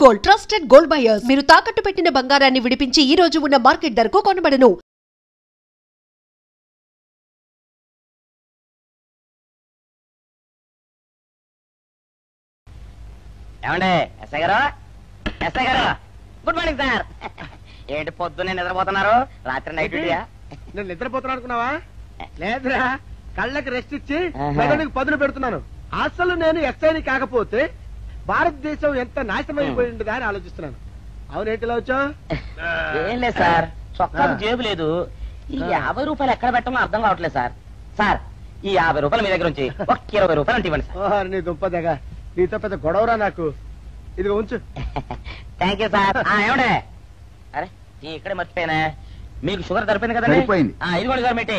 Gold trusted gold buyers. మీరు తాకట్టు పెట్టిన బంగారాన్ని విడిపించి ఈ రోజు ఉన్న మార్కెట్ ధరకు కొనబడను. Good morning sir. ఏంటి పొద్దున్నే నిద్రపోతున్నారు? రాత్రి నైట్ డ్యూటీయా? నేను నిద్రపోతున్నా అనుకున్నావా? లేదురా, కళ్ళకి రెస్ట్ ఇచ్చి మెదడుకి పదును పెడుతున్నాను. అసలు నేను ఎస్ఐని కాకపోతే భారతదేశం ఎంత నాశనం అయిపోయిందా అని ఆలోచిస్తున్నాను. అవునేంటిలా వచ్చావు? ఏం లేదు సార్, చొక్కాకు జేబు లేదు. ఈ 50 రూపాయలు ఎక్కడ పెట్టాలో అర్థం కావట్లేదు సార్. సార్, ఈ 50 రూపాయలు మీ దగ్గర నుంచి ఒక 20 రూపాయలు అంటే ఇవ్వండి సార్. నీ దుంపదగా, నీతో పెద్ద గొడవరా నాకు. ఇదిగో ఉంచు. Thank you sir. ఏమండే, అరే ఇక్కడే మర్చిపోయానా, మీకు షుగర్ సరిపోయింది కదండి? ఇదిగోండి సార్ మిట్టి.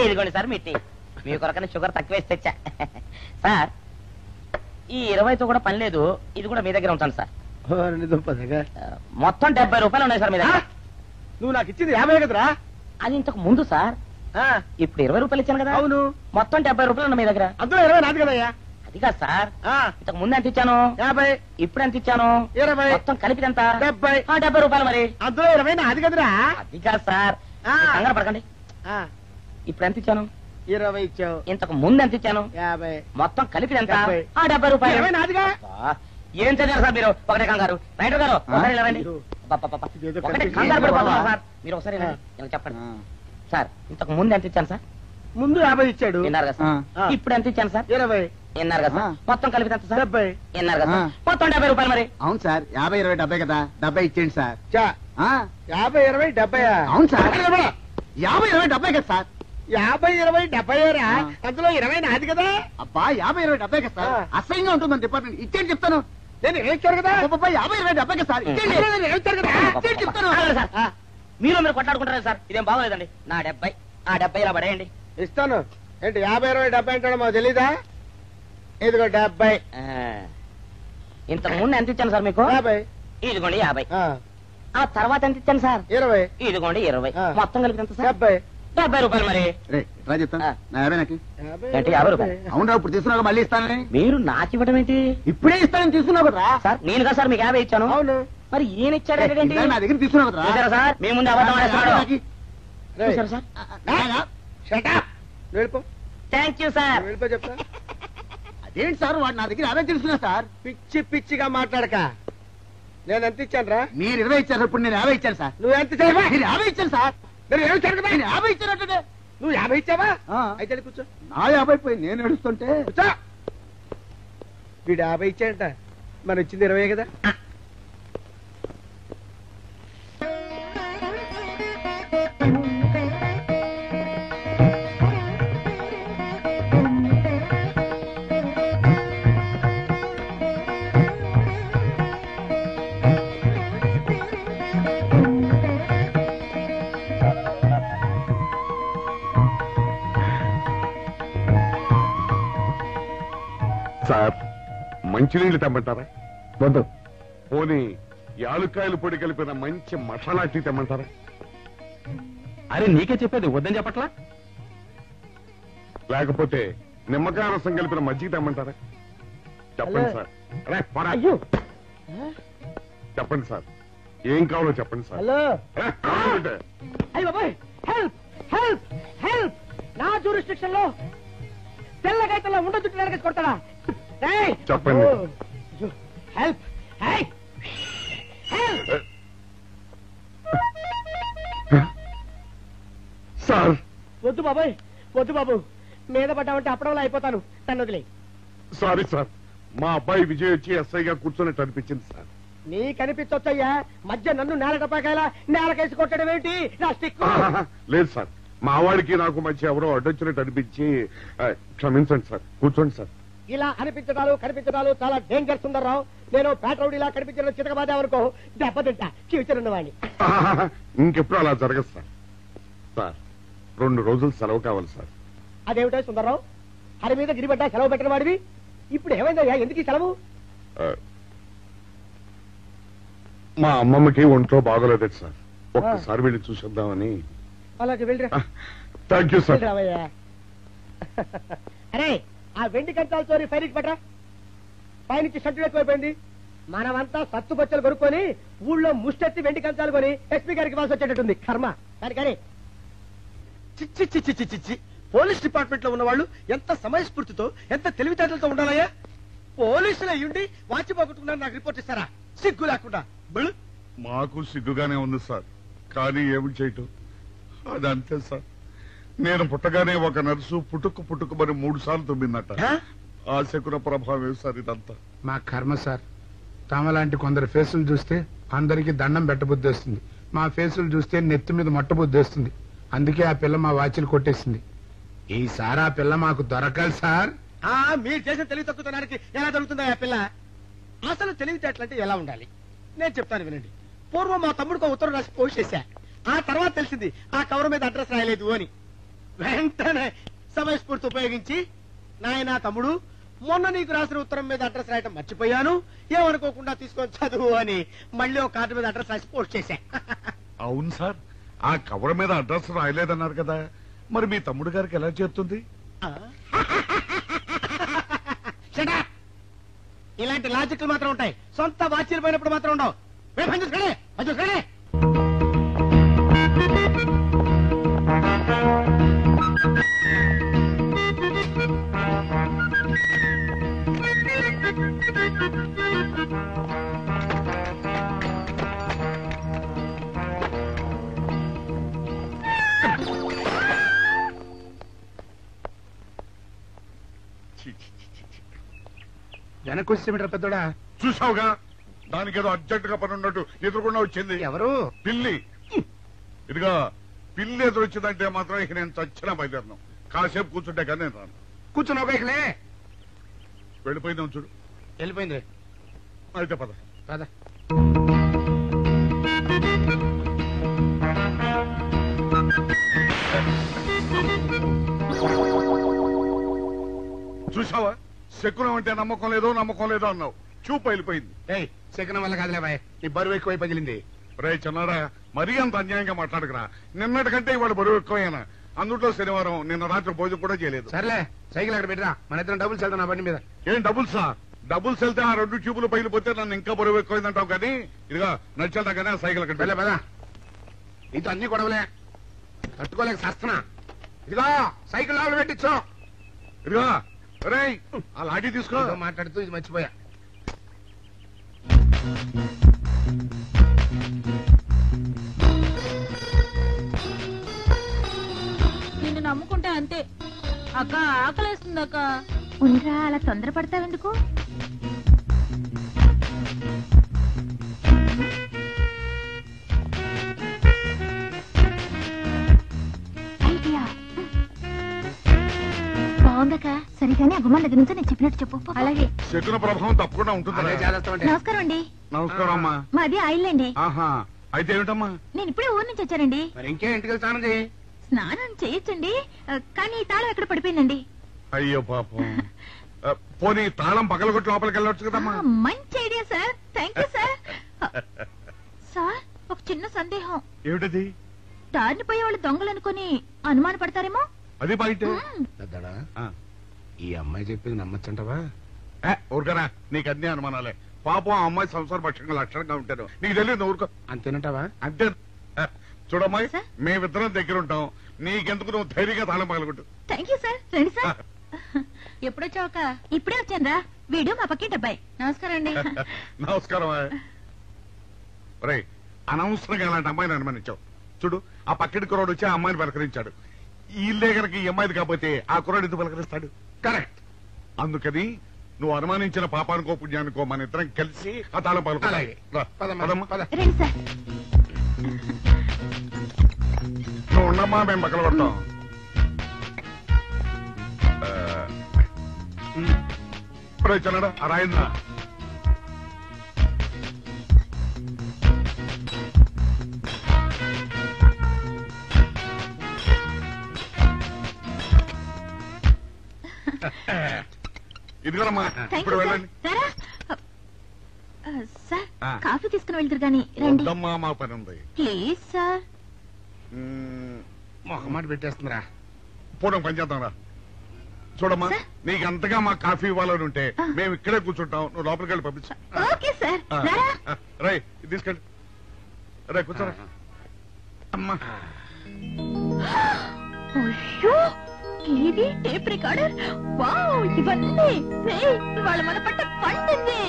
ఇదిగోండి సార్ మిట్టి. మీ కొరకనే షుగర్ తక్కువ వేసి తెచ్చా. సార్, ఈ 20తో కూడా పని లేదు, ఇది కూడా మీ దగ్గర ఉంటాను సార్. మొత్తం 70 రూపాయలు ఉన్నాయి సార్ మీ దగ్గర. నువ్వు నాకు ఇచ్చింది 50 కదరా? అది ఇంతకు ముందు సార్. ఇప్పుడు 20 రూపాయలు ఇచ్చాను కదా. అవును, మొత్తం 70 రూపాయలు ఉన్నాయి మీ దగ్గర. అందులో 20 నాది కదయ్యా. అది కాదు సార్, ఇంతకు ముందు ఎంత ఇచ్చాను? 50. ఇప్పుడు ఎంత ఇచ్చాను? 20. మొత్తం కలిపి ఎంత? 70. 70 రూపాయలు. మరి అందులో 20 నాది కదరా? అది కాదు సార్, కంగారు పడకండి. ఇప్పుడు ఎంత ఇచ్చాను? 20 ఇచ్చావు. ఇంతకు ముందు ఎంత ఇచ్చాను? 50. మొత్తం కలిపి ఎంత? 70 రూపాయలు. 20 నాదిగా. ఏం చదివారు సార్ మీరు? ఒకటే కంగారు. రైటర్ గారు ఒకసారి రండి. ఒకటే కంగారు పడిపోతున్నారు సార్. మీరు ఒకసారి చెప్పండి సార్. ఇంతకు ముందు ఎంత ఇచ్చాను సార్? ముందు 50 ఇచ్చాడు. విన్నారు కదా సార్. ఇప్పుడు ఎంత ఇచ్చాను సార్? 20. విన్నారు కదా సార్. మొత్తం కలిపి ఎంత సార్? 70. విన్నారు కదా సార్. మొత్తం 70 రూపాయలు. మరి అవును సార్, 50, 20, 70 కదా. 70 ఇచ్చేయండి సార్. 50, 20, 70. అవును సార్, 50, 20, 70 కదా సార్. 50, 20, 70 రా. అందులో 20 నాది కదా. అబ్బా, 50, 20, 70 కదా సార్. అసహ్యంగా ఉంటుందని డిపార్ట్మెంట్. ఇచ్చేయండి చెప్తాను. నేను ఇచ్చారు కదా. 50, 20, 70 కదా సార్. ఇచ్చేయండి చెప్తాను. మీరు కొట్లాడుకుంటారు సార్, ఇదేం బాగోలేదండి. నా 70 ఇలా పడేయండి. ఇస్తాను. ఏంటి 50, 20, 70 అంటాడో మాకు తెలీదా? ఇదిగో 70. ఇంతకు ముందు ఎంత ఇచ్చాను సార్ మీకు? 50. ఇదిగోండి 50. ఆ తర్వాత ఎంత ఇచ్చాను సార్? 20. ఇదిగోండి 20. మొత్తం కలిపి ఎంత సార్? 70. 70 రూపాయలు. మరి రా చెప్తాను. నా 50 నాకు. ఏంటి 50 రూపాయలు? అవును, ఇప్పుడు తీసుకున్నావు, మళ్ళీ ఇస్తానని. మీరు నాకు ఇవ్వడం ఏంటి? ఇప్పుడే ఇస్తానని తీసుకున్నావు కదా సార్. నేను కదా సార్ మీకు 50 ఇచ్చాను. అవును, మరి ఈయన ఇచ్చాడు ఏంటి? నా దగ్గర తీసుకున్నావు కదా. చూసారా సార్, మీ ముందు అబద్ధం ఆడేస్తున్నాడు. చూసారా సార్? వెళ్ళిపో. Thank you sir. వెళ్ళిపో చెప్తా. అదేంటి సార్, వాడు నా దగ్గర 50 తీసుకున్నా సార్. పిచ్చి పిచ్చిగా మాట్లాడక. నేను ఎంత ఇచ్చాను రా? మీరు 20 ఇచ్చారు, ఇప్పుడు నేను 50 ఇచ్చాను సార్. నువ్వు ఎంత ఇచ్చావా? నేను 50 ఇచ్చాను సార్. నేను 50 ఇచ్చానంటే నువ్వు 50 ఇచ్చావా? అయితే కూర్చో. నా 50 పోయి నేను ఏడుస్తుంటే కూర్చో. వీడు 50 ఇచ్చాడంట, మనం ఇచ్చింది 20 కదా. సార్, మంచినీళ్ళు తెమ్మంటారా? వద్దు. పోనీ యాలుక్కాయలు పొడి కలిపిన మంచి మసాలా టీ తెమ్మంటారా? అరే నీకే చెప్పేది, వద్దని చెప్పట్లా? లేకపోతే నిమ్మకాయ రసం కలిపిన మజ్జిగ తెమ్మంటారా? చెప్పండి సార్. అరే పోరా. చెప్పండి సార్, ఏం కావాలో చెప్పండి సార్. హలో. కావాలంటే అయ్యో బాబాయ్, హెల్ప్ హెల్ప్ హెల్ప్. నా జ్యూరిస్డిక్షన్ లో తెల్లగైతల్లో ఉండ చుట్టూ నరకేసి కొడతాడా? చెప్పండి. హెల్ప్. సార్, వద్దు బాబాయ్, వద్దు బాబు. మీద పడ్డామంటే అప్పడంలో అయిపోతాను. నన్ను వదిలే. సారీ సార్, మా అబ్బాయి విజయ్ వచ్చి ఎస్ఐగా కూర్చొని అనిపించింది సార్. నీ కనిపించొచ్చయ్యా, మధ్య నన్ను నేల టపాకాయలా నేలకేసి కొట్టడం ఏంటి? నా స్టిక్. లేదు సార్, మా వాడికి నాకు మధ్య ఎవరో అడ్డొచ్చినట్టు అనిపించి క్షమించండి సార్. కూర్చోండి సార్. ఇలా అనిపించడాలు కనిపించడాలు చాలా డేంజర్ సుందర్రావు. నేను పేట్రౌడీలా కనిపించడం చితకబాదామనుకో, దెబ్బతింటా ఫ్యూచర్ ఉన్నవాడిని. ఇంకెప్పుడు అలా జరగదు సార్. సార్, 2 రోజులు సెలవు కావాలి సార్. అదేమిటో సుందర్రావు, హరి మీద గిరిబడ్డా సెలవు పెట్టిన వాడివి. ఇప్పుడు ఏమైందయ్యా, ఎందుకు ఈ సెలవు? మా అమ్మమ్మకి ఒంట్లో బాగోలేదు సార్, ఒక్కసారి వెళ్ళి చూసేద్దామని. అలాగే వెళ్ళరా. Thank you sir. అరే, ఆ వెండి కంచాల చోరీ ఫైరికి పట్రా. పైనుంచి షట్టు ఎక్కువైపోయింది. మనమంతా సత్తుపచ్చలు కొనుక్కొని ఊళ్ళో ముష్టెత్తి వెండి కంచాలు కొని ఎస్పీ గారికి ఇవ్వాల్సి వచ్చేటట్టుంది కర్మ. కానీ చిచ్చి చిచ్చి చిచ్చి చిచ్చి పోలీస్ డిపార్ట్మెంట్ లో ఉన్న వాళ్ళు ఎంత సమయస్ఫూర్తితో ఎంత తెలివితేటలతో ఉండాలయ్యా. పోలీసులు అయ్యుండి వాచి పోగొట్టుకున్నారు నాకు రిపోర్ట్ ఇస్తారా? సిగ్గు లేకుండా. మాకు సిగ్గుగానే ఉంది సార్, కానీ ఏమి చేయటం అదంతే సార్. నేను పుట్టగానే ఒక నర్సు పుట్టుకు మరి 3 సార్లు తుమ్మిందట. ఆ శకున ప్రభావం సార్ ఇదంతా. మా కర్మ సార్. తమలాంటి కొందరు ఫేసులు చూస్తే అందరికి దండం పెట్టబుద్ధి వస్తుంది, మా ఫేసులు చూస్తే నెత్తి మీద మట్టబుద్ధి వస్తుంది. అందుకే ఆ పిల్ల మా వాచిలు కొట్టేసింది. ఈసారి ఆ పిల్ల మాకు దొరకాలి సార్. మీరు చేసిన తెలివి తక్కువతనానికి ఎలా దొరుకుతుందా ఆ పిల్ల? అసలు తెలివితేటలంటే ఎలా ఉండాలి నేను చెప్తాను వినండి. పూర్వం మా తమ్ముడికి ఉత్తరం రాసి పోస్ట్ చేశా. ఆ తర్వాత తెలిసింది ఆ కవర్ మీద అడ్రస్ రాయలేదు అని. వెంటనే సమయస్ఫూర్తి ఉపయోగించి నాయనా తమ్ముడు, మొన్న నీకు రాసిన ఉత్తరం మీద అడ్రస్ రాయటం మర్చిపోయాను, ఏమనుకోకుండా తీసుకొని చదువు అని మళ్ళీ ఒక కార్డు మీద అడ్రస్ రాసి పోస్ట్ చేశా. అవును సార్, ఆ కవర్ మీద అడ్రస్ రాయలేదన్నారు కదా, మరి మీ తమ్ముడు గారికి ఎలా చేరుతుంది? ఇలాంటి లాజిక్లు మాత్రం ఉంటాయి, సొంత వాచీలు పోయినప్పుడు మాత్రం ఉండవు. వెనక్కి వచ్చేమిట్రా పెద్దోడా? చూసావుగా, దానికేదో అర్జెంట్ గా పని ఉన్నట్టు ఎదురుకుండా వచ్చింది. ఎవరు? పిల్లి. ఇదిగా పిల్లి ఎదురొచ్చిందంటే మాత్రం ఇక నేను చచ్చిన బయలుదేరను. కాసేపు కూర్చుంటే కానీ నేను రాను. కూర్చున్నావు బైక్లే. వెళ్ళిపోయిందాం చూడు. వెళ్ళిపోయింది. అయితే పద పద. చూసావా, శకునం అంటే నమ్మకం లేదో అన్నావు. చూపు వెళ్ళిపోయింది. ఏయ్, శకునం వల్ల కాదులే బాయ్, నీ బరువు ఎక్కువై పగిలింది. రే చిన్నారా, మరీ అంత అన్యాయంగా మాట్లాడకురా. నిన్నటికంటే ఇవాళ బరువు ఎక్కువైనా. అందులో శనివారం నిన్న రాత్రి భోజనం కూడా చేయలేదు. సర్లే, సైకిల్ అక్కడ పెట్టరా, మన ఇద్దరం డబ్బులు వెళ్తాం నా బండి మీద. ఏం డబుల్సా? డబుల్స్ వెళ్తే ఆ 2 ట్యూబులు పగిలిపోతే నన్ను ఇంకా బరువు ఎక్కువైందంటావు. కానీ ఇదిగా నడిచెళ్తా కానీ ఆ సైకిల్ అక్కడ వెళ్ళే పదా. నీతో అన్ని గొడవలే, తట్టుకోలేక సస్తున్నా. ఇదిగో సైకిల్ లోపల పెట్టించు. ఇదిగా రే, ఆ లాఠీ తీసుకో. మాట్లాడుతూ ఇది మర్చిపోయా. నిన్ను నమ్ముకుంటే అంతే అక్క. ఆకలేస్తుంది అక్క. ఉండరా, అలా తొందరపడతావెందుకు? ఐడియా బాగుందక్క. సరిగానే ఆ గుమ్మం దగ్గర నుంచి నేను చెప్పినట్టు చెప్పు. అలాగే. శకున ప్రభావం తప్పకుండా ఉంటుంది. నమస్కారం అండి. నమస్కారం అమ్మా. మాది ఆయిల్ అండి. ఆహా, అయితే ఏమిటమ్మా? నేను ఇప్పుడే ఊరు నుంచి వచ్చానండి. మరి ఇంకే ఇంటికి స్నానం చేయి. స్నానం చేయొచ్చండి, కానీ తాళం ఎక్కడ పడిపోయిందండి. అయ్యో పాపం. పోనీ తాళం పగలగొట్టి లోపలికి వెళ్ళొచ్చు కదమ్మా. మంచి idea sir, thank you sir. Sir, ఒక చిన్న సందేహం. ఏమిటది? దారిని పోయే వాళ్ళు దొంగలు అనుకుని అనుమాన పడతారేమో. అది బయట. పెద్దడా, ఈ అమ్మాయి చెప్పింది నమ్మచ్చంటవా? ఊరుకరా, నీకు అన్ని అనుమానాలే. పాపం ఆ అమ్మాయి సంసార పక్షంగా లక్షణంగా ఉంటాను. నీకు తెలియదు. ఊరుకో. అంతేనంటావా? అంతే. చూడమ్మాయి, మేమిద్దరం దగ్గర ఉంటాం. నీకెందుకు, నువ్వు ధైర్యంగా తాళం పగలగొట్టు. Thank you sir. రండి సార్. ఎప్పుడొచ్చావుక? ఇప్పుడే వచ్చాను రా. వీడు మా పక్కింటి అబ్బాయి. నమస్కారం అండి. నమస్కారం. రే, అనవసరంగా అలాంటి అమ్మాయిని అనుమానించావు. చూడు, ఆ పక్కింటి కుర్రాడు వచ్చి ఆ అమ్మాయిని పలకరించాడు. ఈ ఇల్లే కనుక ఈ అమ్మాయిది కాకపోతే ఆ కుర్రాడు ఎందుకు పలకరిస్తాడు? కరెక్ట్. అందుకని నువ్వు అనుమానించిన పాపానికో పుణ్యానికో మన ఇద్దరం కలిసి ఆ తాళం పలుకోవాలి. రండి సార్. నువ్వు ఉండమ్మా, మేము పక్కన పడతాం. ఇప్పుడు చిన్నడా ఆ రాయిందా? ఇదిగోనమ్మా, ఇప్పుడు వెళ్ళండి. సార్, కాఫీ తీసుకుని వెళ్తారు కానీ రండి. వద్దమ్మా, మా పని ఉంది. Please sir. మొహమాట పెట్టేస్తుందిరా. పోవడం పని చేద్దాం రా. చూడమ్మా, నీకు అంతగా మా కాఫీ ఇవ్వాలని ఉంటే మేము ఇక్కడే కూర్చుంటాం. నువ్వు లోపలికి వెళ్ళి పంపించు. Okay sir. సార్ రారా. రై తీసుకెళ్ళి రే కూర్చోరా అమ్మా. అయ్యో టీవీ టేప్ రికార్డర్ వావ్ ఇవన్నీ ఇవాళ మన పట్ట పండింది.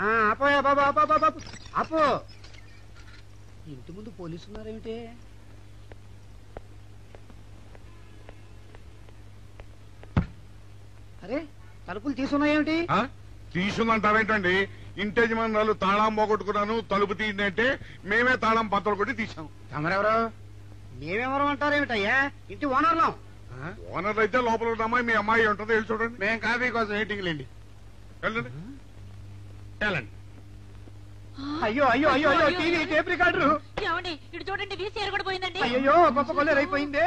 ఆపోయా బాబా బాబు ఆపో. ఇంటి ముందు పోలీసు ఉన్నారేమిటి? అరే తలుపులు తీసున్నాయేమిటి? తీసుందంటారేంటండి? ఇంటి యజమానురాలు తాళం పోగొట్టుకున్నాను తలుపు తీయండి అంటే మేమే తాళం పత్రాలు కొట్టి తీసాం. తమరెవరు? మేమెవరు అంటారేమిటయ్యా? ఇంటి ఓనర్లం. ఓనర్ అయితే లోపల ఉన్న అమ్మాయి మీ అమ్మాయి ఉంటుంది వెళ్ళి చూడండి. మేము కాఫీ కోసం మీటింగ్ లేండి. వెళ్ళండి వెళ్ళండి. అయ్యో అయ్యో అయ్యో అయ్యో టీవీ టేప్ రికార్డరు. ఏమండి ఇటు చూడండి వీసీఆర్ కూడా పోయిందండి. అయ్యో గొప్ప కొల్లేరు అయిపోయిందే.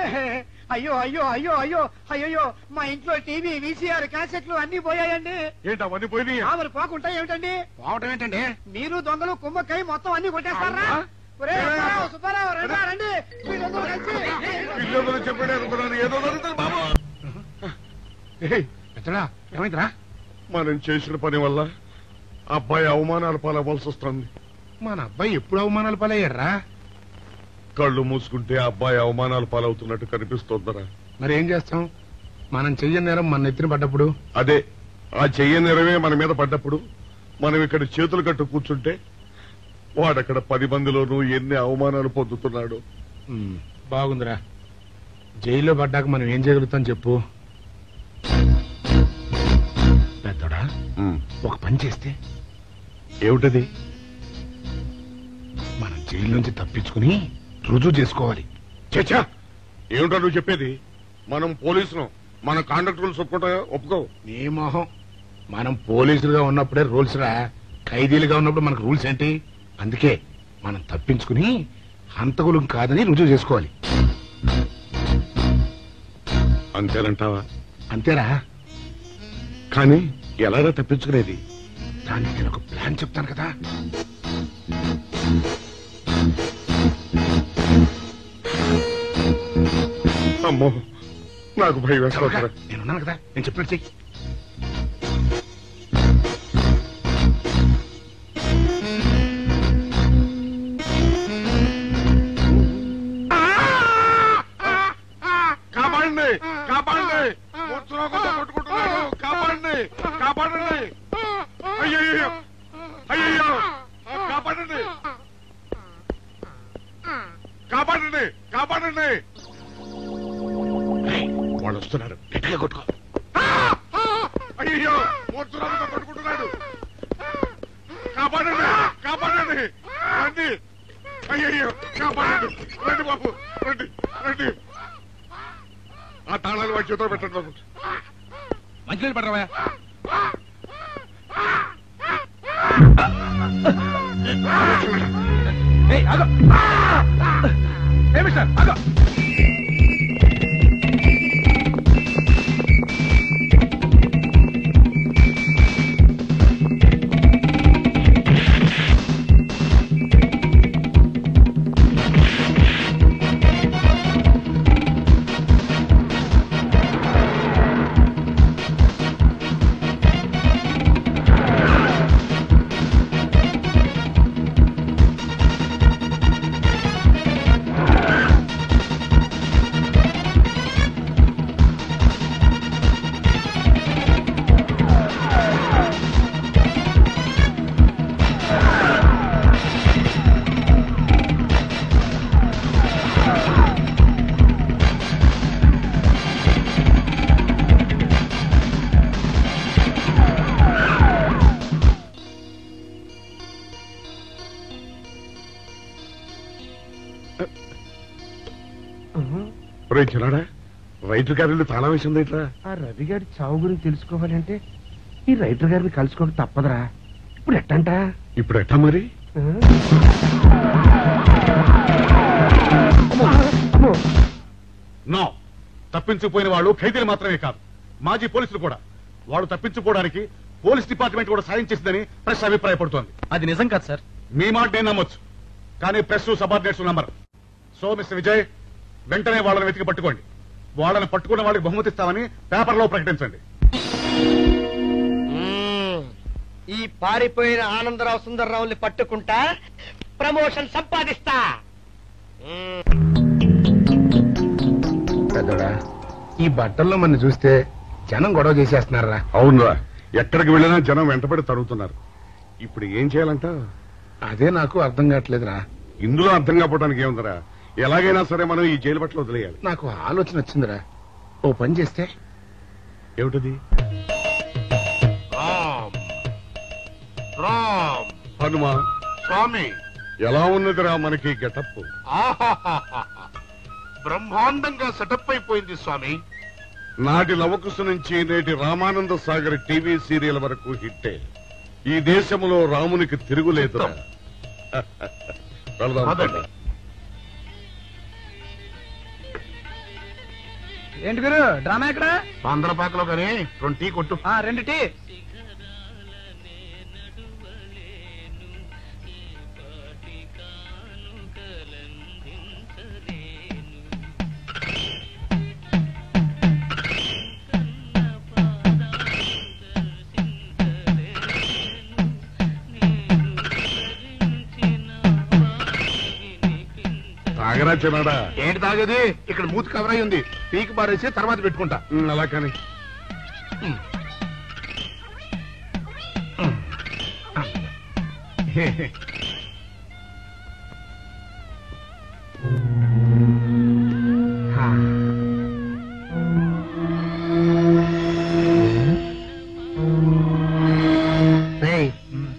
అయ్యో అయ్యో అయ్యో అయ్యో అయ్యో మా ఇంట్లో టీవీ వీసీఆర్ క్యాసెట్లు అన్ని పోయాయండి. ఏంటి అవన్నీ పోయినాయి? మరి పోకుంటా ఏమిటండి? పోవటం ఏంటండి? మీరు దొంగలు కుమ్మక్కై మొత్తం అన్ని కొట్టేస్తారా? సుబ్బారావు రండి మీరందరూ కలిసి. పిల్లలు చెప్పాడు అనుకున్నాను ఏదో జరుగుతుంది బాబు. ఎత్తడా ఏమైందిరా? మనం చేసిన పని వల్ల అబ్బాయి అవమానాలు పాలవలసి వస్తుంది. మన అబ్బాయి ఎప్పుడు అవమానాలు పాలయ్యారా? కళ్ళు మూసుకుంటే అబ్బాయి అవమానాలు పాలవుతున్నట్టు కనిపిస్తోందరా. మరి ఏం చేస్తాం? మనం చెయ్యని నేరం మన నెత్తిన పడ్డప్పుడు, అదే ఆ చెయ్యని నెరవే మన మీద పడ్డప్పుడు మనం ఇక్కడ చేతులు కట్టు కూర్చుంటే వాడక్కడ 10 మందిలోనూ ఎన్ని అవమానాలు పొందుతున్నాడు. బాగుందిరా. జైల్లో పడ్డాక మనం ఏం చేయగలుగుతాం చెప్పు? పెద్దోడా ఒక పని చేస్తే ఏమిటది? మనం జైలు నుంచి తప్పించుకుని రుజువు చేసుకోవాలి. చచ్చా ఏమిటో నువ్వు చెప్పేది? మనం పోలీసులు మన కాండక్ట్ రూల్స్ ఒప్పుకో. నీ మొహం. మనం పోలీసులుగా ఉన్నప్పుడే రూల్స్ రా. ఖైదీలుగా ఉన్నప్పుడు మనకు రూల్స్ ఏంటి? అందుకే మనం తప్పించుకుని హంతకులం కాదని రుజువు చేసుకోవాలి. అంతేనంటావా? అంతేరా. కానీ ఎలాగా తప్పించుకునేది? దానికి నేను ఒక ప్లాన్ చెప్తాను కదా. అమ్మో నాకు భయం వేస్తా. నేనున్నాను కదా, నేను చెప్పినట్టు చెయ్యి. కాపాడండి కాపాడండి కొట్టుకుంటున్నాడు. కాపాడండి కాపాడండి. అయ్యయ్యో అయ్యయ్యో కాపాడండి కాపాడండి కాపాడండి. వాళ్ళు వస్తున్నారు, గట్టిగా కొట్టుకో. అయ్యో మూర్తురాలతో కొట్టుకుంటున్నాడు. కాపాడండి కాపాడండి రండి. అయ్యయ్యో కాపాడండి. రండి బాబు రండి రండి. ఆ తాళాలు వాడి చేతిలో పెట్టండి బాబు. మంచినీళ్ళు పడరావా? చిన్నాడా రైటర్ గారిని తాళం వేసింది ఇట్లా. ఆ రవి గారి చావు గురించి తెలుసుకోవాలంటే ఈ రైటర్ గారిని కలుసుకోవడం తప్పదురా. ఇప్పుడు ఎట్టంట? ఇప్పుడు ఎట్టా మరి? నో, తప్పించుకుపోయిన వాళ్ళు ఖైదీలు మాత్రమే కాదు, మాజీ పోలీసులు కూడా. వాళ్ళు తప్పించుకోవడానికి పోలీస్ డిపార్ట్మెంట్ కూడా సాయం చేసిందని ప్రెస్ అభిప్రాయపడుతోంది. అది నిజం కాదు సార్. మీ మాట నేను నమ్మొచ్చు, కానీ press subordinates number. So mister Vijay, వెంటనే వాళ్ళని వెతికి పట్టుకోండి. వాళ్ళని పట్టుకున్న వాళ్ళకి బహుమతి ఇస్తామని పేపర్లో ప్రకటించండి. ఈ పారిపోయిన ఆనందరావు సుందర్రావుని పట్టుకుంటా ప్రమోషన్ సంపాదిస్తా. పెద్దోడా, ఈ బట్టల్లో మన చూస్తే జనం గొడవ చేసేస్తున్నారా? అవునురా, ఎక్కడికి వెళ్ళినా జనం వెంటబడి తరుగుతున్నారు. ఇప్పుడు ఏం చేయాలంట? అదే నాకు అర్థం కావట్లేదురా. ఇందులో అర్థం కాకపోవడానికి ఏముందిరా? ఎలాగైనా సరే మనం ఈ జైలు బట్టలు వదిలేయాలి. నాకు ఆలోచన వచ్చిందిరా. ఓ పని చేస్తే. ఏమిటది? రామ్ హనుమా స్వామి, ఎలా ఉన్నదిరా మనకి గెటప్? బ్రహ్మాండంగా సెటప్ అయిపోయింది స్వామి. నాటి లవకుశ నుంచి నేటి రామానంద సాగర్ టీవీ సీరియల్ వరకు హిట్టే. ఈ దేశంలో రామునికి తిరుగులేదురా. వెళదాం పద. ఏంటి గురు డ్రామా ఎక్కడ? ఆంధ్రపాకలో కానీ 2 టీ కొట్టు. 2 టీ. తాగరా చిన్నాడా? ఏంటి తాగేది? ఇక్కడ మూతి కవర్ అయి ఉంది. పీకి బారేసి తర్వాత పెట్టుకుంటా. అలా కానీ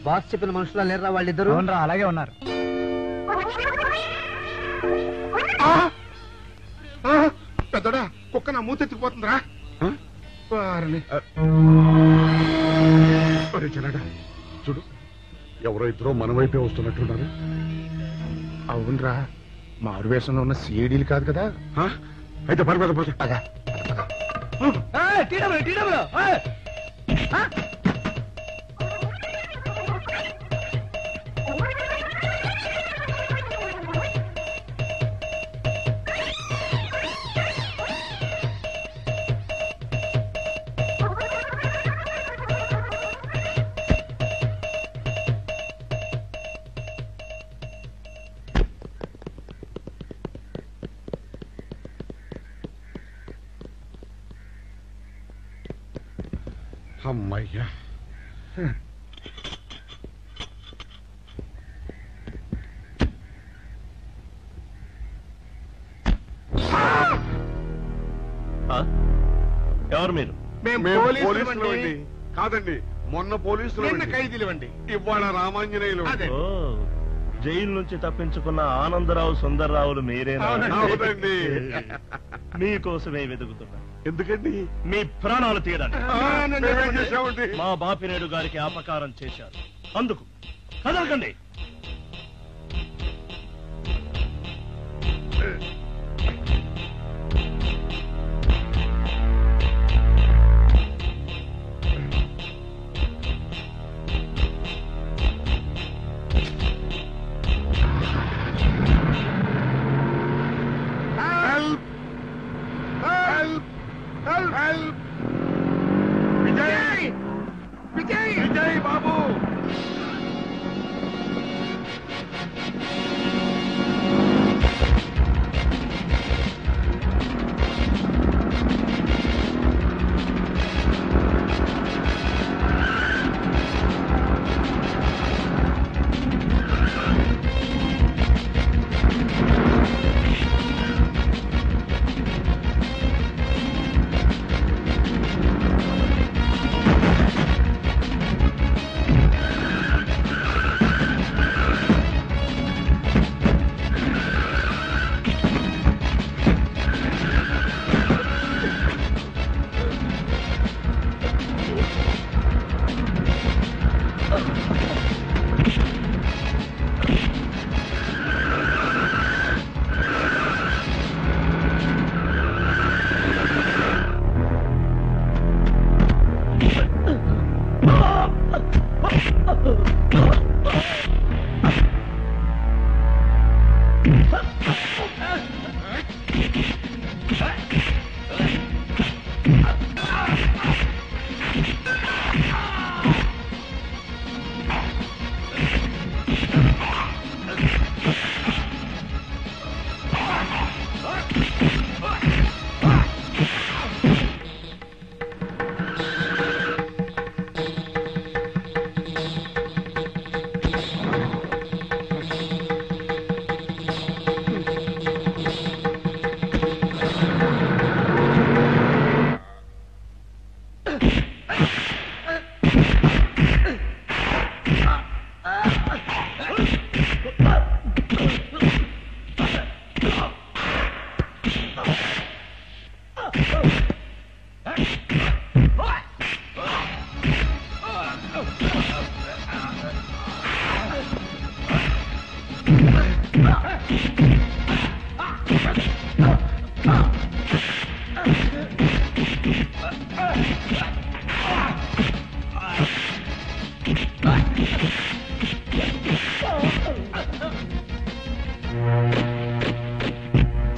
బాస్ చెప్పిన మనుషులా లేరా వాళ్ళిద్దరు? అలాగే ఉన్నారు. పెద్దోడా, కుక్క నా మూతి ఎత్తుకుపోతుందిరా. చిన్నాడా చూడు, ఎవరో ఇద్దరు మన వైపే వస్తున్నట్టున్నారు. అవునరా, మారు వేషంలో ఉన్న సీడీలు కాదు కదా. అయితే పద పద పద. అమ్మయ్యా, ఎవరు మీరు? మేము పోలీసులు అండి. కాదండి, మొన్న పోలీసులు ఖైదీలు అండి. ఇవాళ రామాంజనేయులు. ఓ, జైలు నుంచి తప్పించుకున్న ఆనందరావు సుందర్రావులు మీరేనా? అవునండి. మీకోసమే వెతుకుతున్నా. ఎందుకండి? మీ ప్రాణాలు తీయడానికి చేశామండి. మా బాపినేడు గారికి అపకారం చేశారు. అందుకు కదలకండి. విజయ్ విజయ్ విజయ్ బాబు,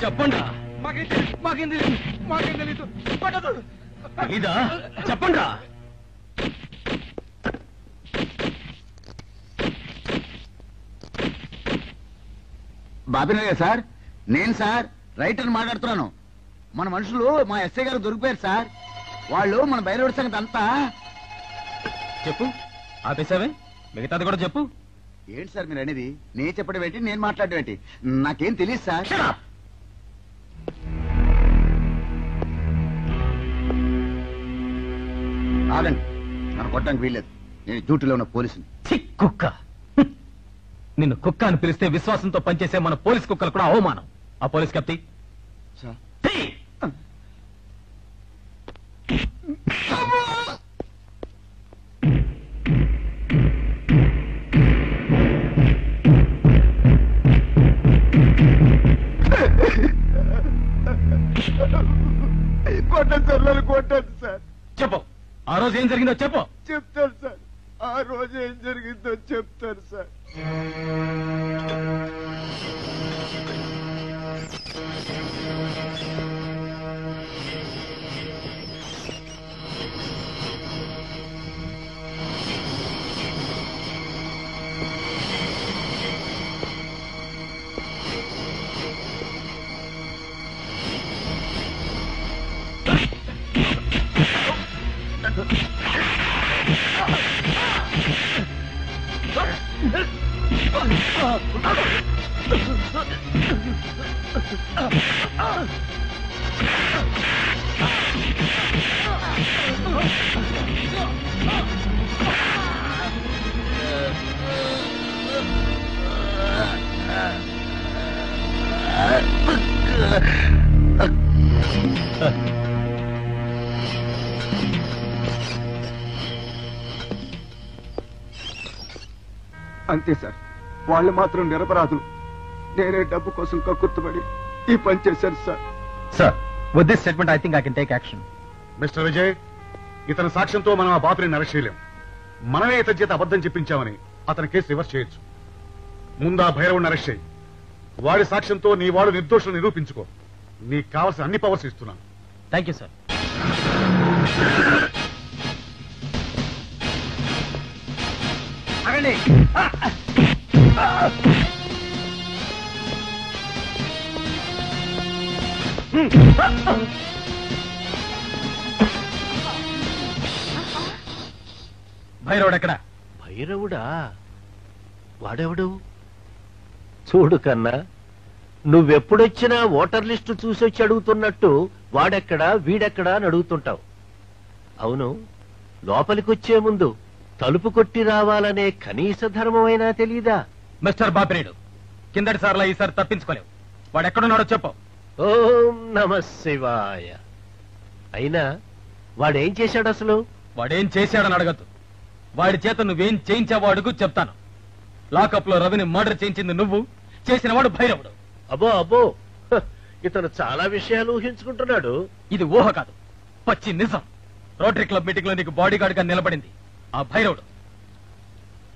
చెప్పండి ఇదా చెప్పండి బాబినయ్య సార్, నేను సార్ రైటర్ మాట్లాడుతున్నాను. మన మనుషులు మా ఎస్ఐ గారు దొరికిపోయారు సార్. వాళ్ళు మన బయలుదేరి సంగతి అంతా చెప్పు. ఆపేసావే, మిగతాది కూడా చెప్పు. ఏంటి సార్ మీరు అనేది? నేను చెప్పడం ఏంటి, నేను మాట్లాడడం ఏంటి? నాకేం తెలియదు సార్. ఆగండి, నన్ను కొట్టడానికి వీల్లేదు. నేను డ్యూటీలో ఉన్న పోలీసుని. కుక్క, నిన్ను కుక్క అని పిలిస్తే విశ్వాసంతో పనిచేసే మన పోలీస్ కుక్కలు కూడా అవమానం. ఆ పోలీస్ కప్తి సార్ కొట్టండి సార్, నన్ను కొట్టండి సార్. చెప్పు, ఆ రోజు ఏం జరిగిందో చెప్పు. చెప్తాను సార్, ఆ రోజు ఏం జరిగిందో చెప్తాను సార్. అంతే సార్, వాళ్ళు మాత్రం నిరపరాధులు. నేనే డబ్బు కోసం కక్కుర్తుపడి ఈ పని చేశాను sir. Sir, with this statement I think I can take action. Mister Vijay, ఇతని సాక్ష్యంతో మనం ఆ బాపుని అరెస్ట్ చేయలేం. మనమే ఇతని చేత అబద్ధం చెప్పించామని అతని కేసు రివర్స్ చేయొచ్చు. ముందు ఆ భైరవుడిని అరెస్ట్ చేయి. వాడి సాక్ష్యంతో నీ వాడు నిర్దోషులు నిరూపించుకో. నీకు కావాల్సిన అన్ని పవర్స్ ఇస్తున్నాను. Thank you sir. ఆగండి. భైరవుడు ఎక్కడ? భైరవుడా? వాడెవడు? చూడు కన్నా, నువ్వెప్పుడొచ్చినా ఓటర్ లిస్టు చూసొచ్చి అడుగుతున్నట్టు వాడెక్కడా వీడెక్కడా అని అడుగుతుంటావు. అవును, లోపలికొచ్చే ముందు తలుపు కొట్టి రావాలనే కనీస ధర్మమైనా తెలీదా? మిస్టర్ బాపిరేడు, కిందటి సార్లా ఈసారి తప్పించుకోలేవు. వాడెక్కడున్నాడో చెప్పు. ఓం నమ శివాయ. అయినా వాడేం చేశాడు అసలు? వాడేం చేశాడని అడగద్దు. వాడి చేత నువ్వేం చేయించావో అడుగు, చెప్తాను. లాకప్ లో రవిని మర్డర్ చేయించింది నువ్వు, చేసిన వాడు భైరవుడు. అబ్బో అబ్బో, ఇతను చాలా విషయాలు ఊహించుకుంటున్నాడు. ఇది ఊహ కాదు, పచ్చి నిజం. రోటరీ క్లబ్ మీటింగ్ లో నీకు బాడీ గార్డ్ గా నిలబడింది ఆ భైరవుడు.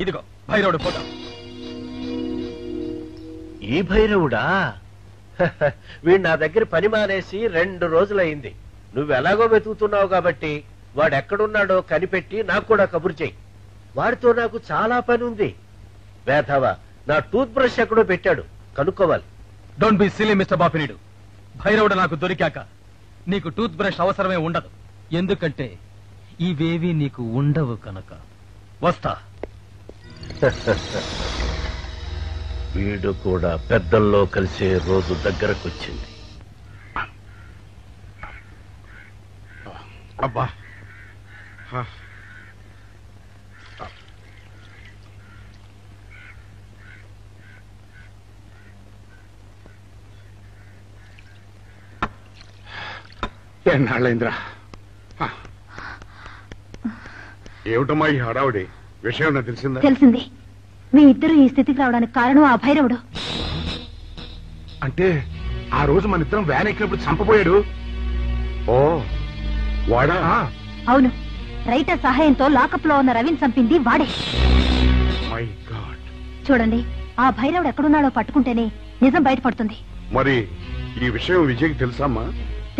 ఇదిగో భైరవుడు ఫోటో. ఈ భైరవుడా? వీడు నా దగ్గర పని మానేసి 2 రోజులైంది. నువ్వెలాగో వెతుకుతున్నావు కాబట్టి వాడెక్కడున్నాడో కనిపెట్టి నాకు కూడా కబురు చెయ్యి. వాడితో నాకు చాలా పని ఉంది. వేధవా, నా టూత్ బ్రష్ ఎక్కడో పెట్టాడు, కనుక్కోవాలి. Don't be silly mister Bapineedu. భైరవుడు నాకు దొరికాక నీకు టూత్ బ్రష్ అవసరమే ఉండదు. ఎందుకంటే ఇవేవి నీకు ఉండవు కనుక. వస్తా. వీడు కూడా పెద్దల్లో కలిసే రోజు దగ్గరకొచ్చింది. అబ్బా, ఎన్నాళ్ళైందిరా ఏమిటమ్మా ఈ హడావుడి విషయం నాకు తెలిసిందా? తెలిసింది. మీ ఇద్దరు ఈ స్థితికి రావడానికి కారణం ఆ భైరవుడు. అంటే ఆ రోజు మన ఇద్దరం వ్యాన్ ఎక్కినప్పుడు చంపబోయాడు. ఓ వాడా? అవును, రైటర్ సహాయంతో లాకప్ లో ఉన్న రవిని చంపింది వాడే. My God. చూడండి, ఆ భైరవుడు ఎక్కడున్నాడో పట్టుకుంటేనే నిజం బయటపడుతుంది. మరి ఈ విషయం విజయ్కి తెలుసమ్మా?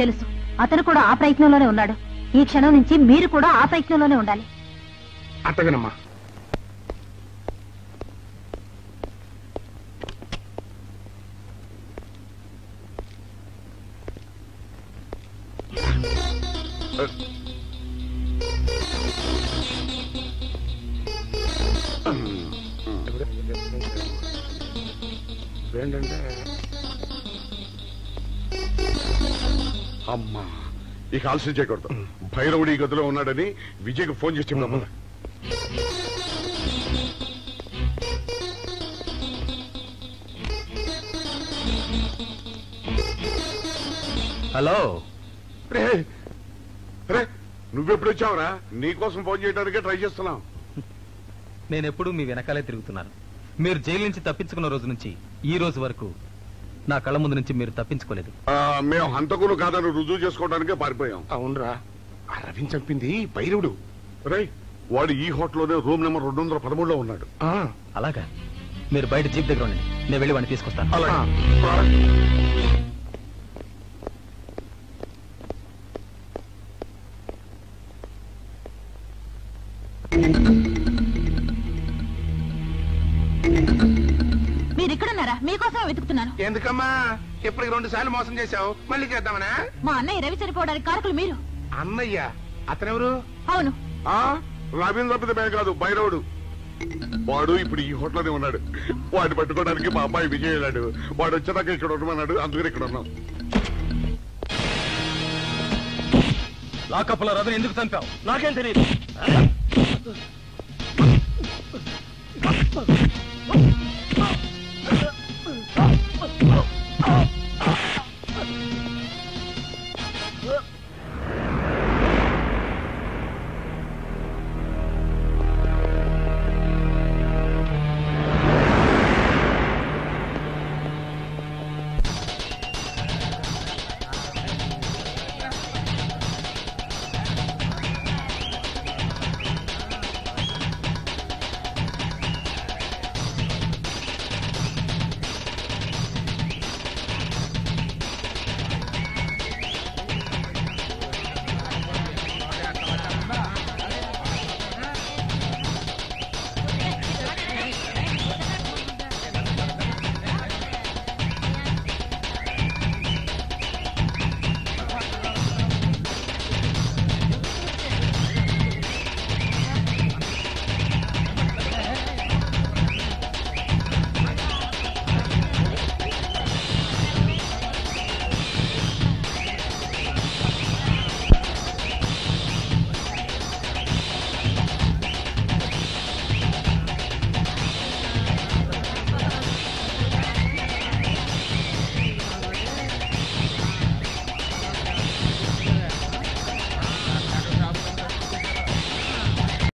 తెలుసు. అతను కూడా ఆ ప్రయత్నంలోనే ఉన్నాడు. ఈ క్షణం నుంచి మీరు కూడా ఆ ప్రయత్నంలోనే ఉండాలి. అట్టగనమ్మా. ఏంటంటే అమ్మా ఇక ఆలస్యం చేయకూడదు. భైరవుడి ఈ గదిలో ఉన్నాడని విజయ్కి ఫోన్ చేసి చెప్తాము. హలో. నువ్వెప్పుడు వచ్చావురా? నీకోసం ఫోన్ చేయడానికే ట్రై చేస్తున్నాం. నేనెప్పుడు మీ వెనకాలే తిరుగుతున్నాను. మీరు జైలు నుంచి తప్పించుకున్న రోజు నుంచి ఈ రోజు వరకు నా కళ్ళ ముందు నుంచి మీరు తప్పించుకోలేదు. మేము హంతకులు కాదని రుజువు చేసుకోవడానికే పారిపోయాం. అవునరా, ఆ రవిని చంపింది భైరవుడు. రై వాడు ఈ హోటల్లోనే రూమ్ నెంబర్ 213లో ఉన్నాడు. అలాగా? మీరు బయట జీప్ దగ్గర ఉండండి, నేను వెళ్ళి వాడిని తీసుకొస్తాను. మీరు ఇక్కడున్నారా? మీకోసం వెతుకుతున్నాను. ఎందుకమ్మా ఇప్పటికి 2 సార్లు మోసం చేశావు, మళ్ళీ చేద్దామనా? మా అన్నయ్య రవి చనిపోవడానికి కారకులు మీరు. అన్నయ్య? అతనెవరు? అవును, రవీంద్ర తప్పితే కాదు, భైరవుడు. వాడు ఇప్పుడు ఈ హోటల్లోనే ఉన్నాడు. వాడిని పట్టుకోవడానికి మా అబ్బాయి విజయ్ వెళ్ళాడు. వాడు వచ్చేదాకా ఇక్కడ ఉండమన్నాడు, అందుకని ఇక్కడ ఉన్నాం. లాకప్లో రవిని ఎందుకు చంపావు? నాకేం తెలియదు.